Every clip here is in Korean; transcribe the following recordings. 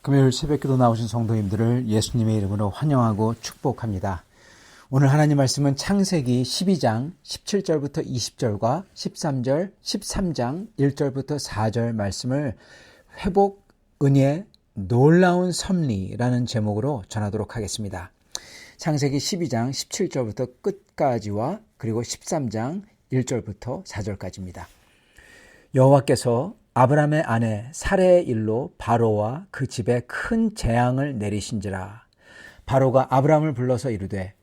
금요일 새벽기도 나오신 성도님들을 예수님의 이름으로 환영하고 축복합니다. 오늘 하나님 말씀은 창세기 12장 17절부터 20절과 13절, 13장 1절부터 4절 말씀을 회복, 은혜, 놀라운 섭리라는 제목으로 전하도록 하겠습니다. 창세기 12장 17절부터 끝까지와 그리고 13장 1절부터 4절까지입니다. 여호와께서 아브람의 아내 사레의 일로 바로와 그 집에 큰 재앙을 내리신지라. 바로가 아브람을 불러서 이르되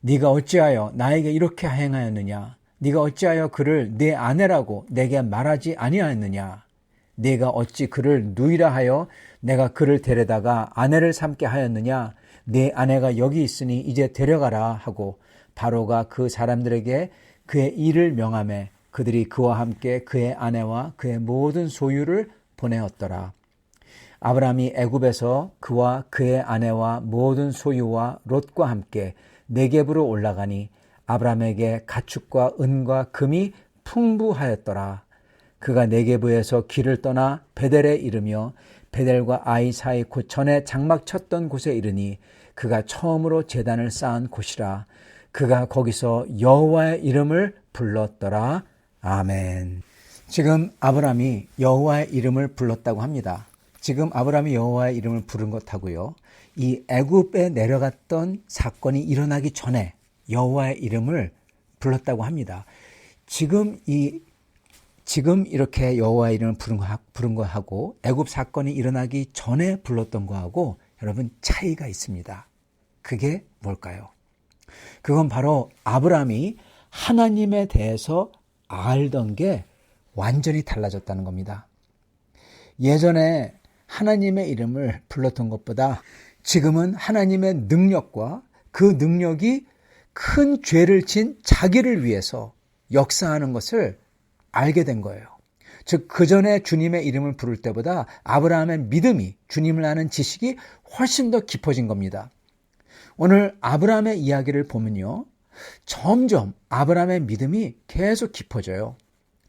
네가 어찌하여 나에게 이렇게 행하였느냐? 네가 어찌하여 그를 네 아내라고 내게 말하지 아니하였느냐? 네가 어찌 그를 누이라 하여 내가 그를 데려다가 아내를 삼게 하였느냐? 네 아내가 여기 있으니 이제 데려가라 하고 바로가 그 사람들에게 그의 일을 명하매 그들이 그와 함께 그의 아내와 그의 모든 소유를 보내었더라. 아브람이 애굽에서 그와 그의 아내와 모든 소유와 롯과 함께 네겝으로 올라가니 아브람에게 가축과 은과 금이 풍부하였더라. 그가 네겝에서 길을 떠나 베델에 이르며 베델과 아이 사이 곧 전에 장막 쳤던 곳에 이르니 그가 처음으로 제단을 쌓은 곳이라. 그가 거기서 여호와의 이름을 불렀더라. 아멘. 지금 아브람이 여호와의 이름을 불렀다고 합니다. 지금 아브람이 여호와의 이름을 부른 것하고요, 이 애굽에 내려갔던 사건이 일어나기 전에 여호와의 이름을 불렀다고 합니다. 지금 이렇게 여호와의 이름을 부른 거하고 애굽 사건이 일어나기 전에 불렀던 거하고 여러분 차이가 있습니다. 그게 뭘까요? 그건 바로 아브람이 하나님에 대해서 알던 게 완전히 달라졌다는 겁니다. 예전에 하나님의 이름을 불렀던 것보다 지금은 하나님의 능력과 그 능력이 큰 죄를 진 자기를 위해서 역사하는 것을 알게 된 거예요. 즉, 그전에 주님의 이름을 부를 때보다 아브라함의 믿음이, 주님을 아는 지식이 훨씬 더 깊어진 겁니다. 오늘 아브라함의 이야기를 보면요, 점점 아브라함의 믿음이 계속 깊어져요.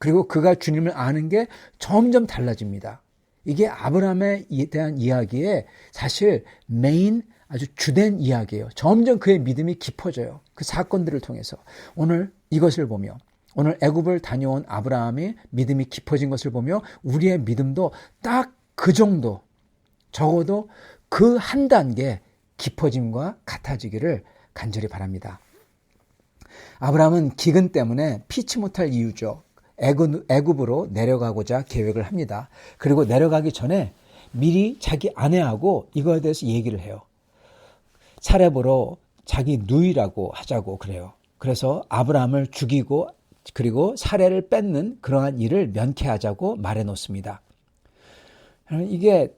그리고 그가 주님을 아는 게 점점 달라집니다. 이게 아브라함에 대한 이야기의 사실 아주 주된 이야기예요. 점점 그의 믿음이 깊어져요. 그 사건들을 통해서. 오늘 이것을 보며, 오늘 애굽을 다녀온 아브라함의 믿음이 깊어진 것을 보며 우리의 믿음도 딱 그 정도, 적어도 그 한 단계 깊어짐과 같아지기를 간절히 바랍니다. 아브라함은 기근 때문에 피치 못할 이유죠. 애굽으로 내려가고자 계획을 합니다. 그리고 내려가기 전에 미리 자기 아내하고 이거에 대해서 얘기를 해요. 사렙으로 자기 누이라고 하자고 그래요. 그래서 아브라함을 죽이고 그리고 사례를 뺏는 그러한 일을 면케하자고 말해 놓습니다. 이게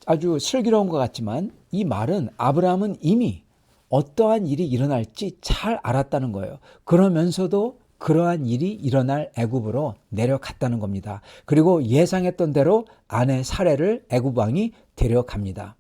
아주 슬기로운 것 같지만 이 말은 아브라함은 이미 어떠한 일이 일어날지 잘 알았다는 거예요. 그러면서도 그러한 일이 일어날 애굽으로 내려갔다는 겁니다. 그리고 예상했던 대로 아내 사례를 애굽 왕이 데려갑니다.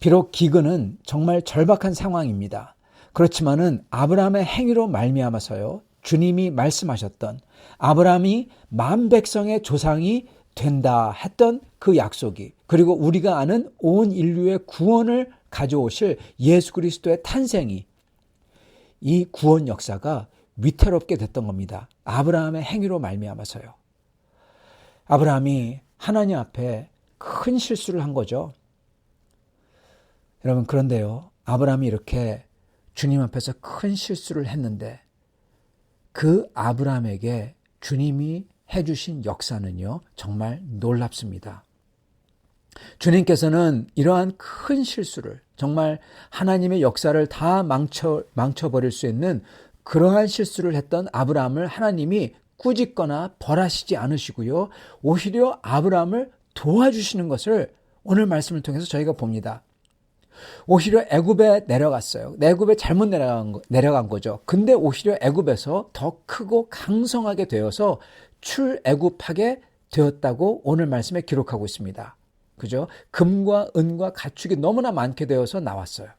비록 기근은 정말 절박한 상황입니다. 그렇지만은 아브라함의 행위로 말미암아서요, 주님이 말씀하셨던 아브라함이 만 백성의 조상이 된다 했던 그 약속이, 그리고 우리가 아는 온 인류의 구원을 가져오실 예수 그리스도의 탄생이, 이 구원 역사가 위태롭게 됐던 겁니다. 아브라함의 행위로 말미암아서요. 아브라함이 하나님 앞에 큰 실수를 한 거죠. 여러분, 그런데요, 아브라함이 이렇게 주님 앞에서 큰 실수를 했는데 그 아브라함에게 주님이 해주신 역사는요, 정말 놀랍습니다. 주님께서는 이러한 큰 실수를, 정말 하나님의 역사를 다 망쳐버릴 수 있는 그러한 실수를 했던 아브라함을 하나님이 꾸짖거나 벌하시지 않으시고요, 오히려 아브라함을 도와주시는 것을 오늘 말씀을 통해서 저희가 봅니다. 오히려 애굽에 내려갔어요. 애굽에 잘못 내려간 거죠. 근데 오히려 애굽에서 더 크고 강성하게 되어서 출애굽하게 되었다고 오늘 말씀에 기록하고 있습니다. 그죠? 금과 은과 가축이 너무나 많게 되어서 나왔어요.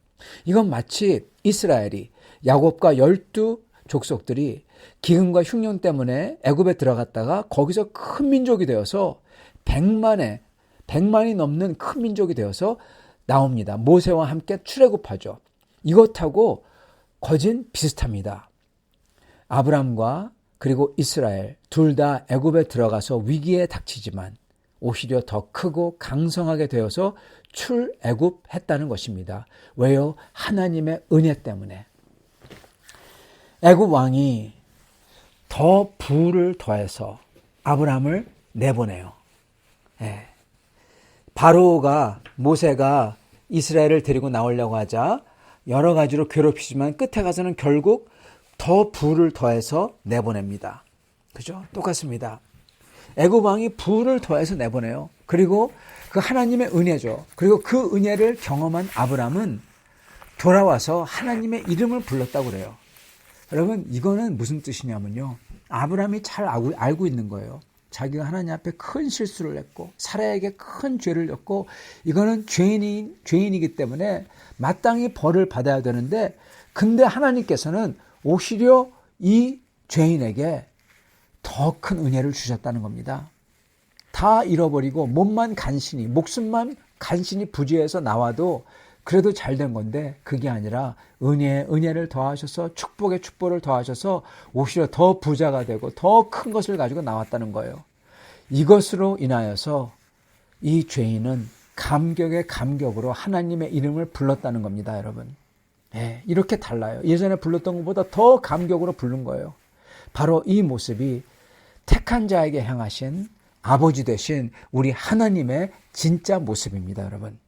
이건 마치 이스라엘이, 야곱과 12 족속들이 기근과 흉년 때문에 애굽에 들어갔다가 거기서 큰 민족이 되어서 100만의 100만이 넘는 큰 민족이 되어서 나옵니다. 모세와 함께 출애굽하죠. 이것하고 거진 비슷합니다. 아브람과 그리고 이스라엘 둘 다 애굽에 들어가서 위기에 닥치지만 오히려 더 크고 강성하게 되어서 출애굽했다는 것입니다. 왜요? 하나님의 은혜 때문에. 애굽 왕이 더 부를 더해서 아브람을 내보내요. 예. 바로가 모세가 이스라엘을 데리고 나오려고 하자 여러 가지로 괴롭히지만 끝에 가서는 결국 더 부를 더해서 내보냅니다. 그죠? 똑같습니다. 애굽 왕이 부를 더해서 내보내요. 그리고 그 하나님의 은혜죠. 그리고 그 은혜를 경험한 아브람은 돌아와서 하나님의 이름을 불렀다고 그래요. 여러분, 이거는 무슨 뜻이냐면요. 아브람이 잘 알고 있는 거예요. 자기가 하나님 앞에 큰 실수를 했고 사라에게 큰 죄를 졌고 이거는 죄인이기 때문에 마땅히 벌을 받아야 되는데, 근데 하나님께서는 오히려 이 죄인에게 더 큰 은혜를 주셨다는 겁니다. 다 잃어버리고 목숨만 간신히 부지해서 나와도 그래도 잘 된 건데, 그게 아니라 은혜를 더하셔서 축복에 축복을 더하셔서 오히려 더 부자가 되고 더 큰 것을 가지고 나왔다는 거예요. 이것으로 인하여서 이 죄인은 감격의 감격으로 하나님의 이름을 불렀다는 겁니다, 여러분. 예, 이렇게 달라요. 예전에 불렀던 것보다 더 감격으로 부른 거예요. 바로 이 모습이 택한 자에게 향하신 아버지 되신 우리 하나님의 진짜 모습입니다, 여러분.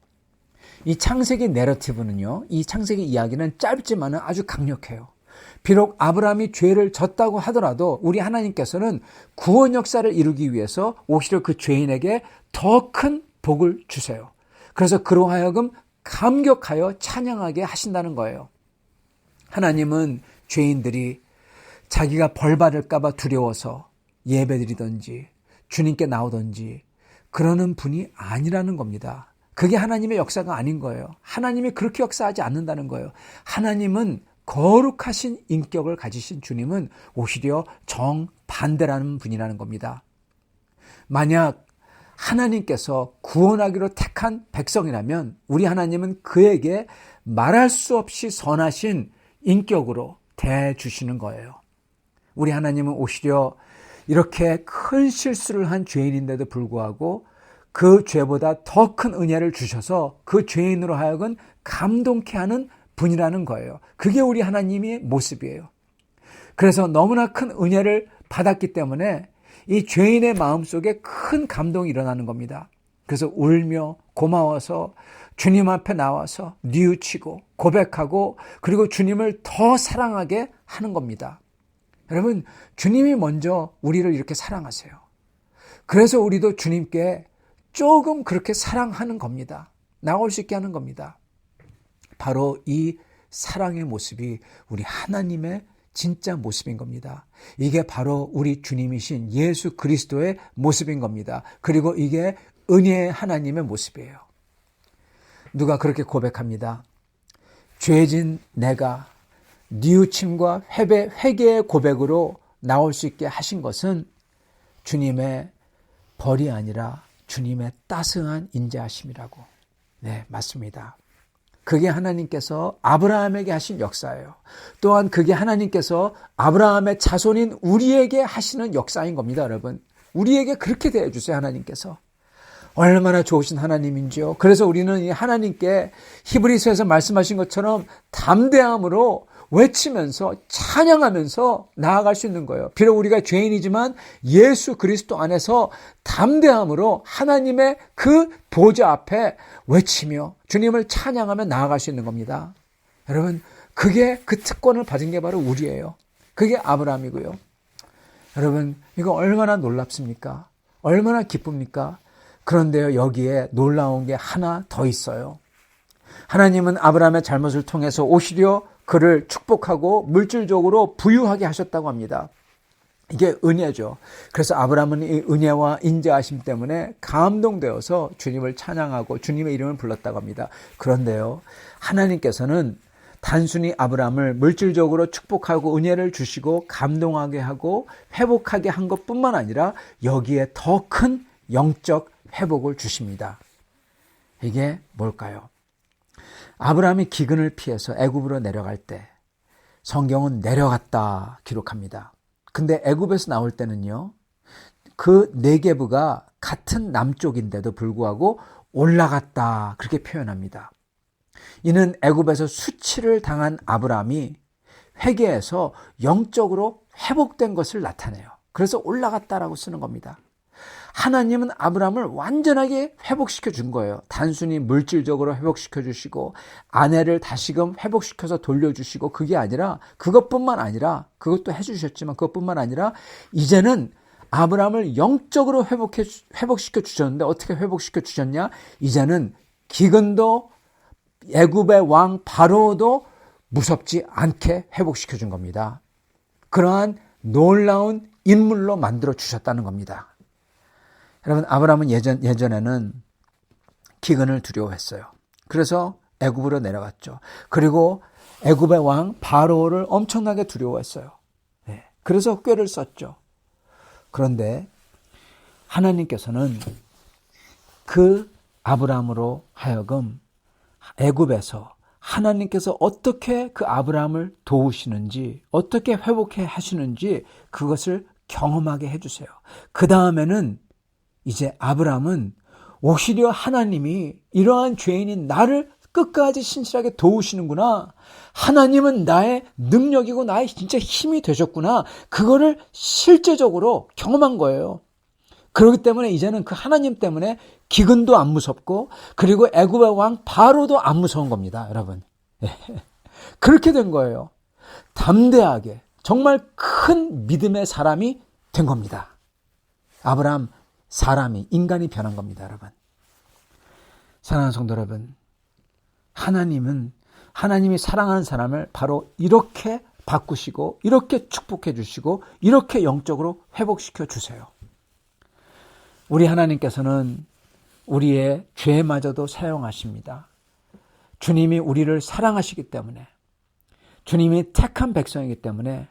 이 창세기 내러티브는요, 이 창세기 이야기는 짧지만 아주 강력해요. 비록 아브라함이 죄를 졌다고 하더라도 우리 하나님께서는 구원 역사를 이루기 위해서 오히려 그 죄인에게 더 큰 복을 주세요. 그래서 그로 하여금 감격하여 찬양하게 하신다는 거예요. 하나님은 죄인들이 자기가 벌 받을까 봐 두려워서 예배드리든지 주님께 나오든지 그러는 분이 아니라는 겁니다. 그게 하나님의 역사가 아닌 거예요. 하나님이 그렇게 역사하지 않는다는 거예요. 하나님은 거룩하신 인격을 가지신 주님은 오히려 정반대라는 분이라는 겁니다. 만약 하나님께서 구원하기로 택한 백성이라면 우리 하나님은 그에게 말할 수 없이 선하신 인격으로 대해주시는 거예요. 우리 하나님은 오히려 이렇게 큰 실수를 한 죄인인데도 불구하고 그 죄보다 더 큰 은혜를 주셔서 그 죄인으로 하여금 감동케 하는 분이라는 거예요. 그게 우리 하나님의 모습이에요. 그래서 너무나 큰 은혜를 받았기 때문에 이 죄인의 마음속에 큰 감동이 일어나는 겁니다. 그래서 울며 고마워서 주님 앞에 나와서 뉘우치고 고백하고 그리고 주님을 더 사랑하게 하는 겁니다. 여러분, 주님이 먼저 우리를 이렇게 사랑하세요. 그래서 우리도 주님께 조금 그렇게 사랑하는 겁니다. 나올 수 있게 하는 겁니다. 바로 이 사랑의 모습이 우리 하나님의 진짜 모습인 겁니다. 이게 바로 우리 주님이신 예수 그리스도의 모습인 겁니다. 그리고 이게 은혜의 하나님의 모습이에요. 누가 그렇게 고백합니다. 죄진 내가 뉘우침과 회개의 고백으로 나올 수 있게 하신 것은 주님의 벌이 아니라 주님의 따스한 인자하심이라고. 네, 맞습니다. 그게 하나님께서 아브라함에게 하신 역사예요. 또한 그게 하나님께서 아브라함의 자손인 우리에게 하시는 역사인 겁니다, 여러분. 우리에게 그렇게 대해주세요, 하나님께서. 얼마나 좋으신 하나님인지요. 그래서 우리는 이 하나님께 히브리서에서 말씀하신 것처럼 담대함으로 외치면서 찬양하면서 나아갈 수 있는 거예요. 비록 우리가 죄인이지만 예수 그리스도 안에서 담대함으로 하나님의 그 보좌 앞에 외치며 주님을 찬양하며 나아갈 수 있는 겁니다. 여러분, 그게 그 특권을 받은 게 바로 우리예요. 그게 아브라함이고요. 여러분, 이거 얼마나 놀랍습니까? 얼마나 기쁩니까? 그런데요, 여기에 놀라운 게 하나 더 있어요. 하나님은 아브라함의 잘못을 통해서 오히려 그를 축복하고 물질적으로 부유하게 하셨다고 합니다. 이게 은혜죠. 그래서 아브라함은 이 은혜와 인자하심 때문에 감동되어서 주님을 찬양하고 주님의 이름을 불렀다고 합니다. 그런데요, 하나님께서는 단순히 아브라함을 물질적으로 축복하고 은혜를 주시고 감동하게 하고 회복하게 한 것뿐만 아니라 여기에 더 큰 영적 회복을 주십니다. 이게 뭘까요? 아브라함이 기근을 피해서 애굽으로 내려갈 때 성경은 내려갔다 기록합니다. 근데 애굽에서 나올 때는요, 그 네게브가 같은 남쪽인데도 불구하고 올라갔다 그렇게 표현합니다. 이는 애굽에서 수치를 당한 아브라함이 회개해서 영적으로 회복된 것을 나타내요. 그래서 올라갔다라고 쓰는 겁니다. 하나님은 아브라함을 완전하게 회복시켜 준 거예요. 단순히 물질적으로 회복시켜 주시고 아내를 다시금 회복시켜서 돌려주시고 그것뿐만 아니라 그것도 해주셨지만 그것뿐만 아니라 이제는 아브라함을 영적으로 회복시켜 주셨는데 어떻게 회복시켜 주셨냐? 이제는 기근도 애굽의 왕 바로도 무섭지 않게 회복시켜 준 겁니다. 그러한 놀라운 인물로 만들어 주셨다는 겁니다. 여러분, 아브라함은 예전에는 기근을 두려워했어요. 그래서 애굽으로 내려갔죠. 그리고 애굽의 왕 바로를 엄청나게 두려워했어요. 그래서 꾀를 썼죠. 그런데 하나님께서는 그 아브라함으로 하여금 애굽에서 하나님께서 어떻게 그 아브라함을 도우시는지, 어떻게 회복해 하시는지 그것을 경험하게 해주세요. 그 다음에는 이제 아브라함은 오히려 하나님이 이러한 죄인인 나를 끝까지 신실하게 도우시는구나. 하나님은 나의 능력이고 나의 진짜 힘이 되셨구나. 그거를 실제적으로 경험한 거예요. 그렇기 때문에 이제는 그 하나님 때문에 기근도 안 무섭고 그리고 애굽의 왕 바로도 안 무서운 겁니다, 여러분. 그렇게 된 거예요. 담대하게 정말 큰 믿음의 사람이 된 겁니다. 아브라함 사람이 인간이 변한 겁니다, 여러분. 사랑하는 성도 여러분, 하나님이 사랑하는 사람을 바로 이렇게 바꾸시고 이렇게 축복해 주시고 이렇게 영적으로 회복시켜 주세요. 우리 하나님께서는 우리의 죄마저도 사용하십니다. 주님이 우리를 사랑하시기 때문에, 주님이 택한 백성이기 때문에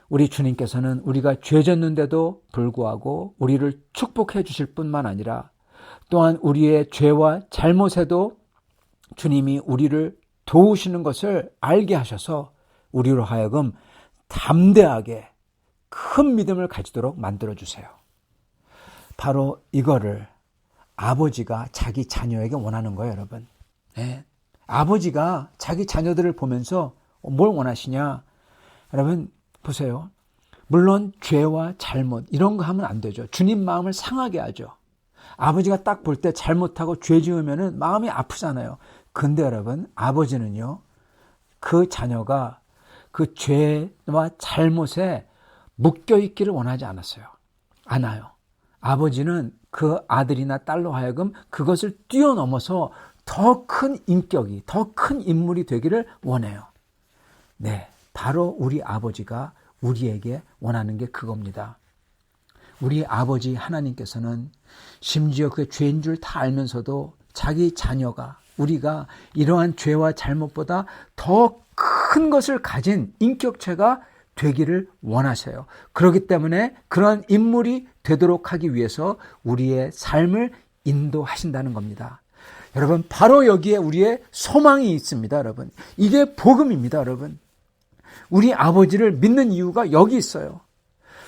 우리 주님께서는 우리가 죄졌는데도 불구하고 우리를 축복해 주실 뿐만 아니라 또한 우리의 죄와 잘못에도 주님이 우리를 도우시는 것을 알게 하셔서 우리로 하여금 담대하게 큰 믿음을 가지도록 만들어주세요. 바로 이거를 아버지가 자기 자녀에게 원하는 거예요, 여러분. 네. 아버지가 자기 자녀들을 보면서 뭘 원하시냐? 여러분 보세요. 물론 죄와 잘못 이런 거 하면 안 되죠. 주님 마음을 상하게 하죠. 아버지가 딱 볼 때 잘못하고 죄 지으면 마음이 아프잖아요. 근데 여러분, 아버지는요, 그 자녀가 그 죄와 잘못에 묶여있기를 원하지 않아요. 아버지는 그 아들이나 딸로 하여금 그것을 뛰어넘어서 더 큰 인격이, 더 큰 인물이 되기를 원해요. 네, 바로 우리 아버지가 우리에게 원하는 게 그겁니다. 우리 아버지 하나님께서는 심지어 그 죄인 줄 다 알면서도 자기 자녀가, 우리가 이러한 죄와 잘못보다 더 큰 것을 가진 인격체가 되기를 원하세요. 그렇기 때문에 그러한 인물이 되도록 하기 위해서 우리의 삶을 인도하신다는 겁니다. 여러분, 바로 여기에 우리의 소망이 있습니다, 여러분. 이게 복음입니다, 여러분. 우리 아버지를 믿는 이유가 여기 있어요.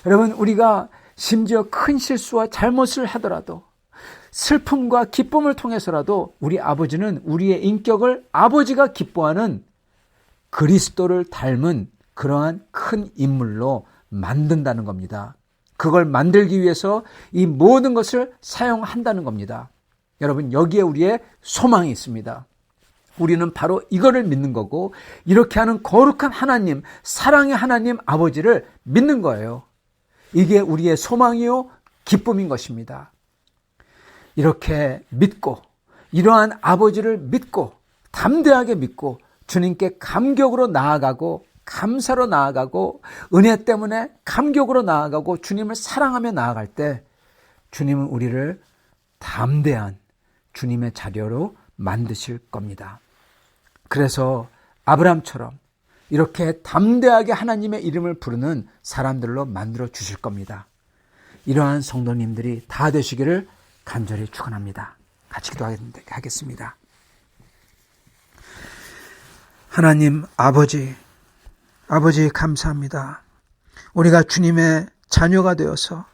여러분, 우리가 심지어 큰 실수와 잘못을 하더라도 슬픔과 기쁨을 통해서라도 우리 아버지는 우리의 인격을 아버지가 기뻐하는 그리스도를 닮은 그러한 큰 인물로 만든다는 겁니다. 그걸 만들기 위해서 이 모든 것을 사용한다는 겁니다. 여러분, 여기에 우리의 소망이 있습니다. 우리는 바로 이거를 믿는 거고, 이렇게 하는 거룩한 하나님, 사랑의 하나님 아버지를 믿는 거예요. 이게 우리의 소망이요 기쁨인 것입니다. 이렇게 믿고, 이러한 아버지를 믿고, 담대하게 믿고 주님께 감격으로 나아가고 감사로 나아가고 은혜 때문에 감격으로 나아가고 주님을 사랑하며 나아갈 때 주님은 우리를 담대한 주님의 자녀로 만드실 겁니다. 그래서 아브라함처럼 이렇게 담대하게 하나님의 이름을 부르는 사람들로 만들어 주실 겁니다. 이러한 성도님들이 다 되시기를 간절히 축원합니다. 같이 기도하겠습니다. 하나님 아버지 감사합니다. 우리가 주님의 자녀가 되어서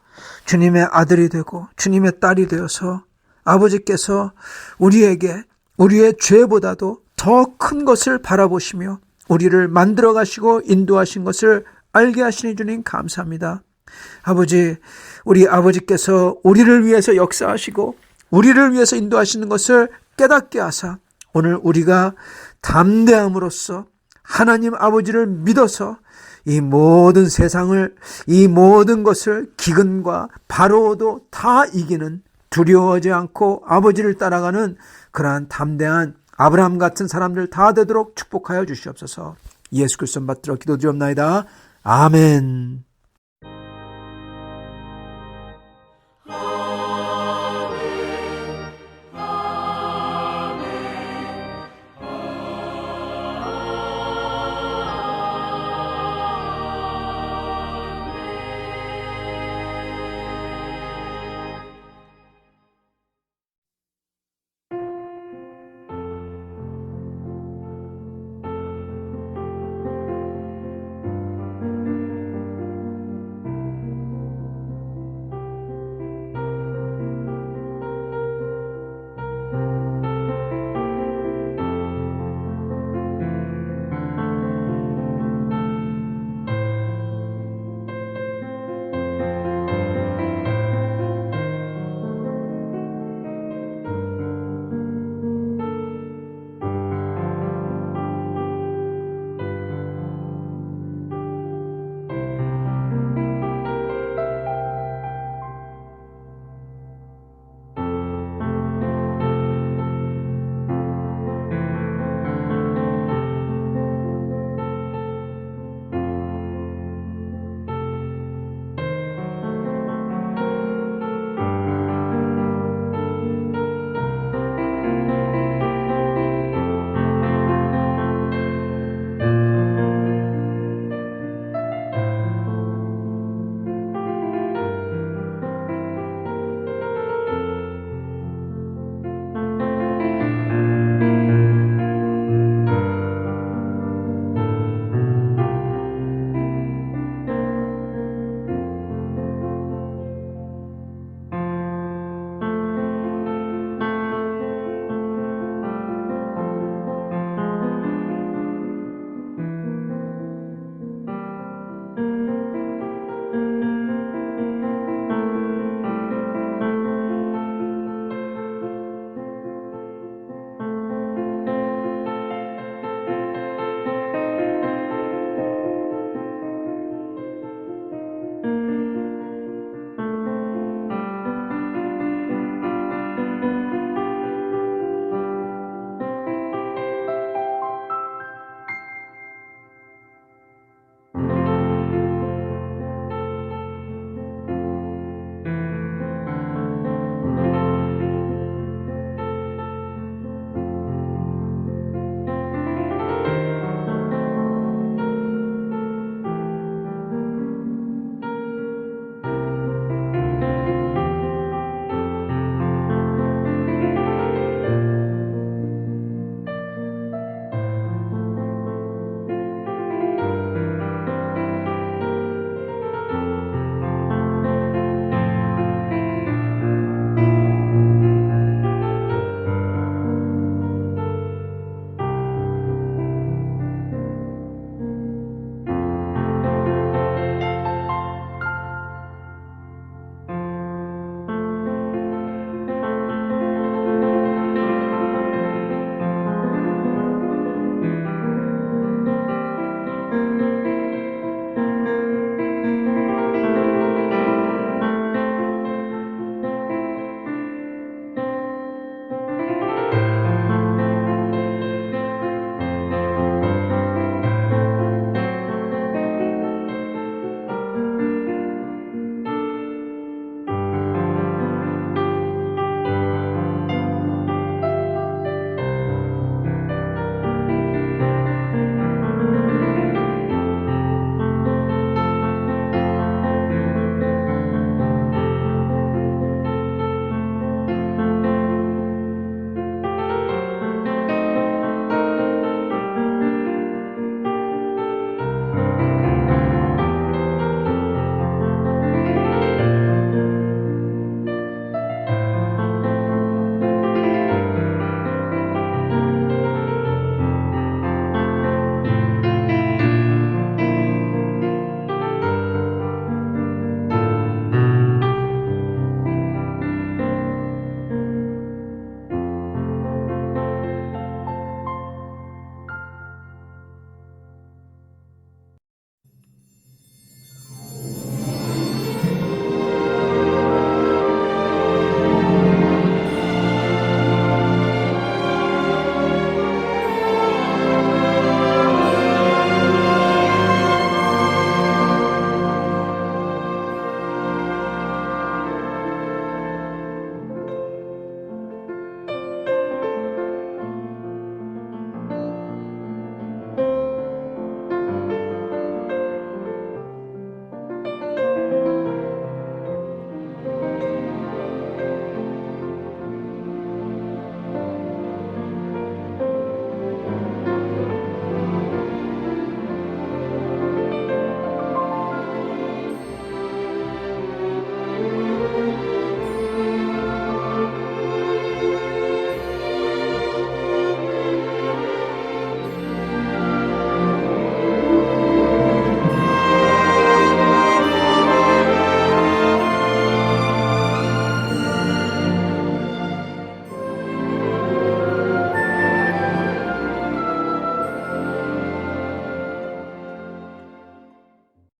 주님의 아들이 되고 주님의 딸이 되어서 아버지께서 우리에게 우리의 죄보다도 더 큰 것을 바라보시며 우리를 만들어 가시고 인도하신 것을 알게 하시니 주님 감사합니다. 아버지, 우리 아버지께서 우리를 위해서 역사하시고 우리를 위해서 인도하시는 것을 깨닫게 하사 오늘 우리가 담대함으로써 하나님 아버지를 믿어서 이 모든 세상을, 이 모든 것을 기근과 바로도 다 이기는, 두려워하지 않고 아버지를 따라가는 그러한 담대한 아브라함 같은 사람들 다 되도록 축복하여 주시옵소서. 예수 그리스도 받들어 기도드리옵나이다. 아멘.